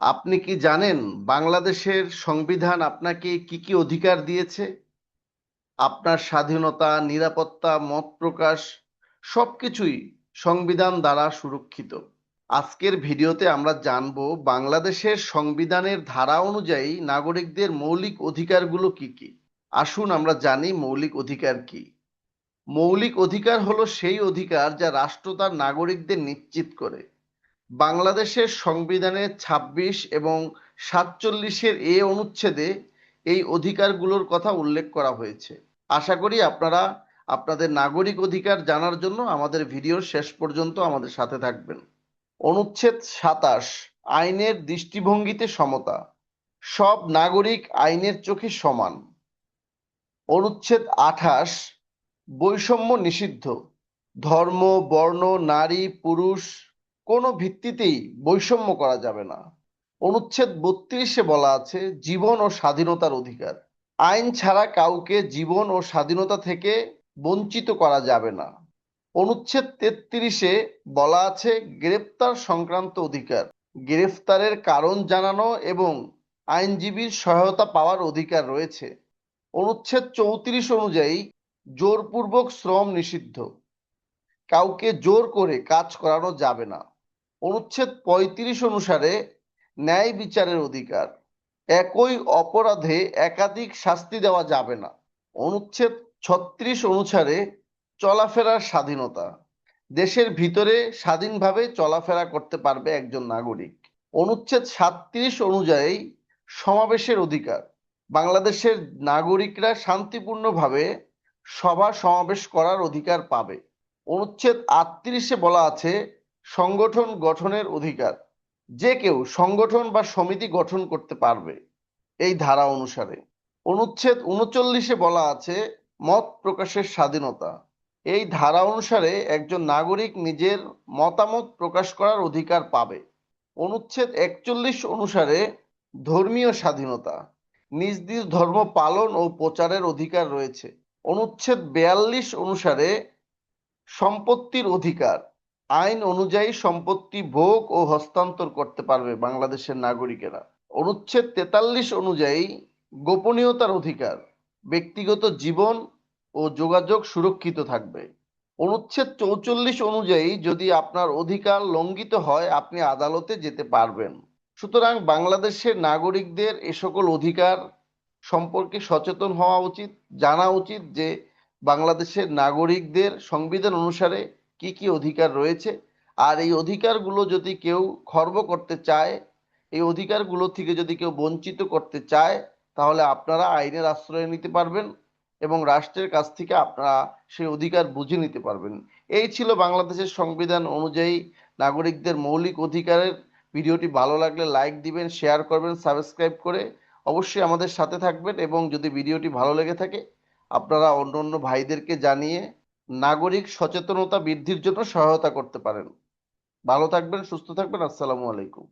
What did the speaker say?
আপনি কি জানেন বাংলাদেশের সংবিধান আপনাকে কি কি অধিকার দিয়েছে? আপনার স্বাধীনতা, নিরাপত্তা, মত প্রকাশ সবকিছুই সংবিধান দ্বারা সুরক্ষিত। আজকের ভিডিওতে আমরা জানব বাংলাদেশের সংবিধানের ধারা অনুযায়ী নাগরিকদের মৌলিক অধিকারগুলো কি কি। আসুন আমরা জানি মৌলিক অধিকার কি। মৌলিক অধিকার হলো সেই অধিকার যা রাষ্ট্র তার নাগরিকদের নিশ্চিত করে। বাংলাদেশের সংবিধানের ২৬ এবং ৪৭-এর অনুচ্ছেদে এই অধিকারগুলোর কথা উল্লেখ করা হয়েছে। আশা করি আপনারা আপনাদের নাগরিক অধিকার জানার জন্য আমাদের ভিডিওর শেষ পর্যন্ত আমাদের সাথে থাকবেন। অনুচ্ছেদ ২৭, আইনের দৃষ্টিভঙ্গিতে সমতা। সব নাগরিক আইনের চোখে সমান। অনুচ্ছেদ ২৮, বৈষম্য নিষিদ্ধ। ধর্ম, বর্ণ, নারী, পুরুষ কোনো ভিত্তিতেই বৈষম্য করা যাবে না। অনুচ্ছেদ ৩২-এ বলা আছে জীবন ও স্বাধীনতার অধিকার। আইন ছাড়া কাউকে জীবন ও স্বাধীনতা থেকে বঞ্চিত করা যাবে না। অনুচ্ছেদ ৩৩-এ বলা আছে গ্রেফতার সংক্রান্ত অধিকার। গ্রেফতারের কারণ জানানো এবং আইনজীবীর সহায়তা পাওয়ার অধিকার রয়েছে। অনুচ্ছেদ ৩৪ অনুযায়ী জোরপূর্বক শ্রম নিষিদ্ধ। কাউকে জোর করে কাজ করানো যাবে না। অনুচ্ছেদ ৩৫ অনুসারে ন্যায় বিচারের অধিকার। একই অপরাধে একাধিক শাস্তি দেওয়া যাবে না। অনুচ্ছেদ ৩৬ অনুসারে চলাফেরার স্বাধীনতা। দেশের ভিতরে স্বাধীনভাবে চলাফেরা করতে পারবে একজন নাগরিক। অনুচ্ছেদ ৩৭ অনুযায়ী সমাবেশের অধিকার। বাংলাদেশের নাগরিকরা শান্তিপূর্ণভাবে সভা সমাবেশ করার অধিকার পাবে। অনুচ্ছেদ ৩৮-এ বলা আছে সংগঠন গঠনের অধিকার। যে কেউ সংগঠন বা সমিতি গঠন করতে পারবে এই ধারা অনুসারে। অনুচ্ছেদ ৩৯-এ বলা আছে মত প্রকাশের স্বাধীনতা। এই ধারা অনুসারে একজন নাগরিক নিজের মতামত প্রকাশ করার অধিকার পাবে। অনুচ্ছেদ ৪১ অনুসারে ধর্মীয় স্বাধীনতা। নিজ নিজ ধর্ম পালন ও প্রচারের অধিকার রয়েছে। অনুচ্ছেদ ৪২ অনুসারে সম্পত্তির অধিকার। আইন অনুযায়ী সম্পত্তি ভোগ ও হস্তান্তর করতে পারবে বাংলাদেশের নাগরিকেরা। অনুচ্ছেদ ৪৩ অনুযায়ী গোপনীয়তার অধিকার। ব্যক্তিগত জীবন ও যোগাযোগ সুরক্ষিত থাকবে। অনুচ্ছেদ ৪৪ অনুযায়ী যদি আপনার অধিকার লঙ্ঘিত হয় আপনি আদালতে যেতে পারবেন। সুতরাং বাংলাদেশের নাগরিকদের এ সকল অধিকার সম্পর্কে সচেতন হওয়া উচিত, জানা উচিত যে বাংলাদেশের নাগরিকদের সংবিধান অনুসারে কি কি অধিকার রয়েছে। আর এই অধিকারগুলো যদি কেউ খর্ব করতে চায়, এই অধিকারগুলো থেকে যদি কেউ বঞ্চিত করতে চায়, তাহলে আপনারা আইনের আশ্রয় নিতে পারবেন এবং রাষ্ট্রের কাছ থেকে আপনারা সেই অধিকার বুঝে নিতে পারবেন। এই ছিল বাংলাদেশের সংবিধান অনুযায়ী নাগরিকদের মৌলিক অধিকারের। ভিডিওটি ভালো লাগলে লাইক দিবেন, শেয়ার করবেন, সাবস্ক্রাইব করে অবশ্যই আমাদের সাথে থাকবেন এবং যদি ভিডিওটি ভালো লেগে থাকে আপনারা অন্য অন্য ভাইদেরকে জানিয়ে নাগরিক সচেতনতা বৃদ্ধির জন্য সহায়তা করতে পারেন। ভালো থাকবেন, সুস্থ থাকবেন। আসসালামু আলাইকুম।